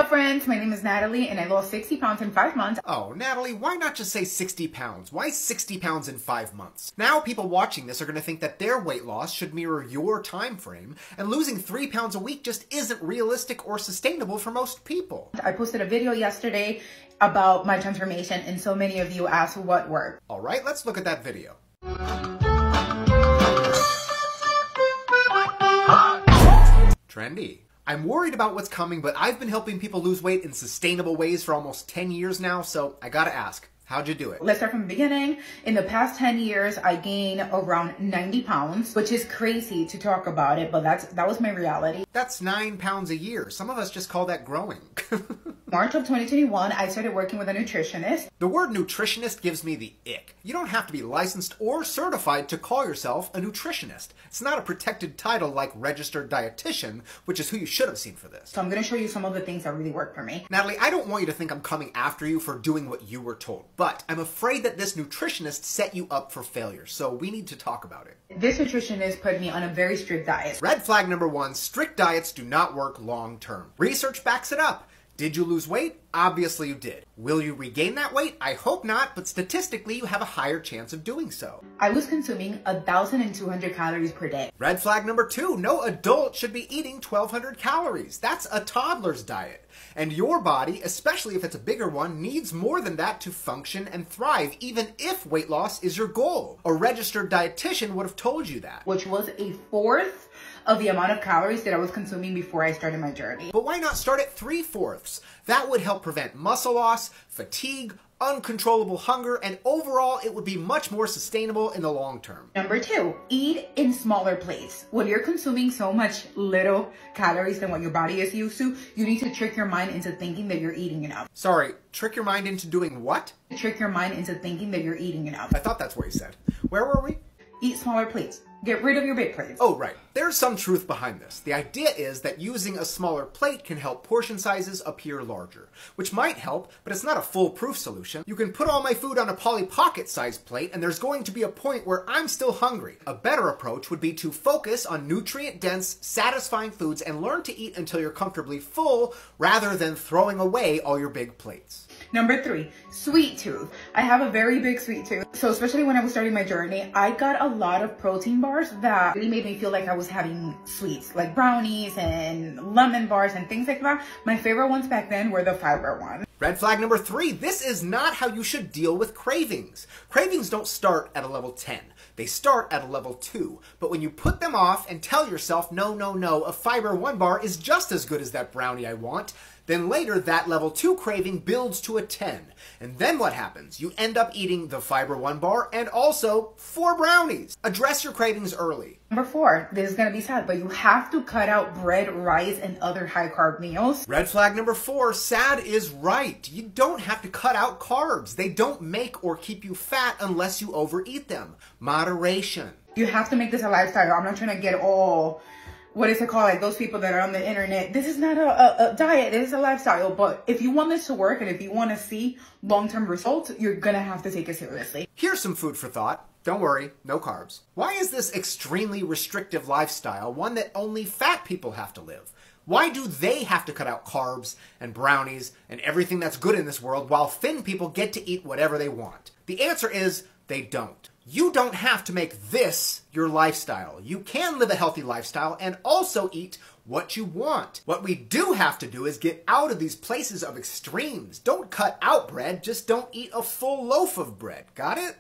Hello friends, my name is Natalie and I lost 60 pounds in 5 months. Oh, Natalie, why not just say 60 pounds? Why 60 pounds in 5 months? Now people watching this are going to think that their weight loss should mirror your time frame, and losing 3 pounds a week just isn't realistic or sustainable for most people. I posted a video yesterday about my transformation and so many of you asked what worked. Alright, let's look at that video. Trendy. I'm worried about what's coming, but I've been helping people lose weight in sustainable ways for almost 10 years now, so I gotta ask, how'd you do it? Let's start from the beginning. In the past 10 years, I gained around 90 pounds, which is crazy to talk about it, but that was my reality. That's 9 pounds a year. Some of us just call that growing. March of 2021, I started working with a nutritionist. The word nutritionist gives me the ick. You don't have to be licensed or certified to call yourself a nutritionist. It's not a protected title like registered dietitian, which is who you should have seen for this. So I'm going to show you some of the things that really work for me. Natalie, I don't want you to think I'm coming after you for doing what you were told, but I'm afraid that this nutritionist set you up for failure, so we need to talk about it. This nutritionist put me on a very strict diet. Red flag number 1, strict diets do not work long term. Research backs it up. Did you lose weight? Obviously you did. Will you regain that weight? I hope not, but statistically you have a higher chance of doing so. I was consuming 1,200 calories per day. Red flag number 2, no adult should be eating 1,200 calories. That's a toddler's diet. And your body, especially if it's a bigger one, needs more than that to function and thrive, even if weight loss is your goal. A registered dietitian would have told you that. Which was a fourth of the amount of calories that I was consuming before I started my journey. But why not start at 3/4? That would help prevent muscle loss, fatigue, uncontrollable hunger, and overall it would be much more sustainable in the long term. Number 2, eat in smaller plates. When you're consuming so much little calories than what your body is used to, you need to trick your mind into thinking that you're eating enough. Sorry, trick your mind into doing what? Trick your mind into thinking that you're eating enough. I thought that's what you said. Where were we? Eat smaller plates. Get rid of your big plates. Oh, right. There's some truth behind this. The idea is that using a smaller plate can help portion sizes appear larger, which might help, but it's not a foolproof solution. You can put all my food on a Polly Pocket sized plate, and there's going to be a point where I'm still hungry. A better approach would be to focus on nutrient-dense, satisfying foods and learn to eat until you're comfortably full, rather than throwing away all your big plates. Number 3, sweet tooth. I have a very big sweet tooth. So especially when I was starting my journey, I got a lot of protein bars that really made me feel like I was having sweets, like brownies and lemon bars and things like that. My favorite ones back then were the fiber ones. Red flag number 3, this is not how you should deal with cravings. Cravings don't start at a level 10. They start at a level 2. But when you put them off and tell yourself, no, no, no, a fiber 1 bar is just as good as that brownie I want, then later that level 2 craving builds to a 10. And then what happens? You end up eating the fiber 1 bar and also 4 brownies. Address your cravings early. Number 4, this is going to be sad, but you have to cut out bread, rice, and other high-carb meals. Red flag number 4, sad is right. You don't have to cut out carbs. They don't make or keep you fat unless you overeat them. Moderation. You have to make this a lifestyle. I'm not trying to get all, what is it called, like those people that are on the internet. This is not a diet, this is a lifestyle. But if you want this to work and if you want to see long-term results, you're going to have to take it seriously. Here's some food for thought. Don't worry, no carbs. Why is this extremely restrictive lifestyle one that only fat people have to live? Why do they have to cut out carbs and brownies and everything that's good in this world while thin people get to eat whatever they want? The answer is they don't. You don't have to make this your lifestyle. You can live a healthy lifestyle and also eat what you want. What we do have to do is get out of these places of extremes. Don't cut out bread, just don't eat a full loaf of bread. Got it?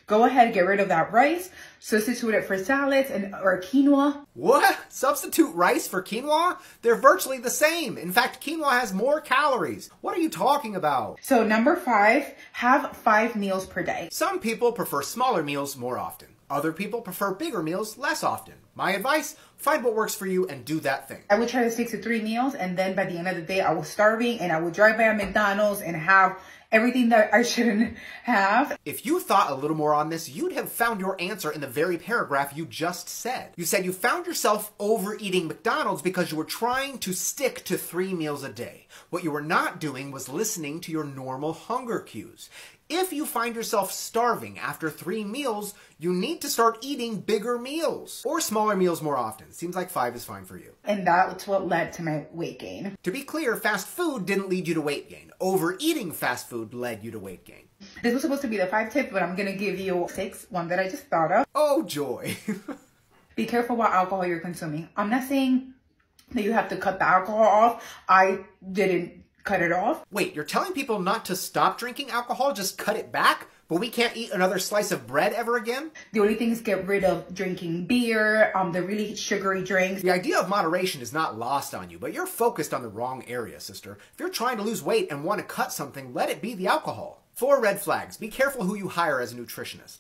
Go ahead, get rid of that rice, substitute it for salads or quinoa. What? Substitute rice for quinoa? They're virtually the same. In fact, quinoa has more calories. What are you talking about? So number 5, have 5 meals per day. Some people prefer smaller meals more often. Other people prefer bigger meals less often. My advice, find what works for you and do that thing. I would try to stick to 3 meals, and then by the end of the day, I was starving and I would drive by a McDonald's and have everything that I shouldn't have. If you thought a little more on this, you'd have found your answer in the very paragraph you just said. You said you found yourself overeating McDonald's because you were trying to stick to 3 meals a day. What you were not doing was listening to your normal hunger cues. If you find yourself starving after 3 meals, you need to start eating bigger meals or smaller meals more often. Seems like 5 is fine for you. And that's what led to my weight gain. To be clear, fast food didn't lead you to weight gain. Overeating fast food led you to weight gain. This was supposed to be the 5 tip, but I'm gonna give you 6, one that I just thought of. Oh, joy. Be careful what alcohol you're consuming. I'm not saying that you have to cut the alcohol off. I didn't cut it off. Wait, you're telling people not to stop drinking alcohol, just cut it back? But we can't eat another slice of bread ever again? The only thing is get rid of drinking beer, the really sugary drinks. The idea of moderation is not lost on you, but you're focused on the wrong area, sister. If you're trying to lose weight and want to cut something, let it be the alcohol. 4 red flags. Be careful who you hire as a nutritionist.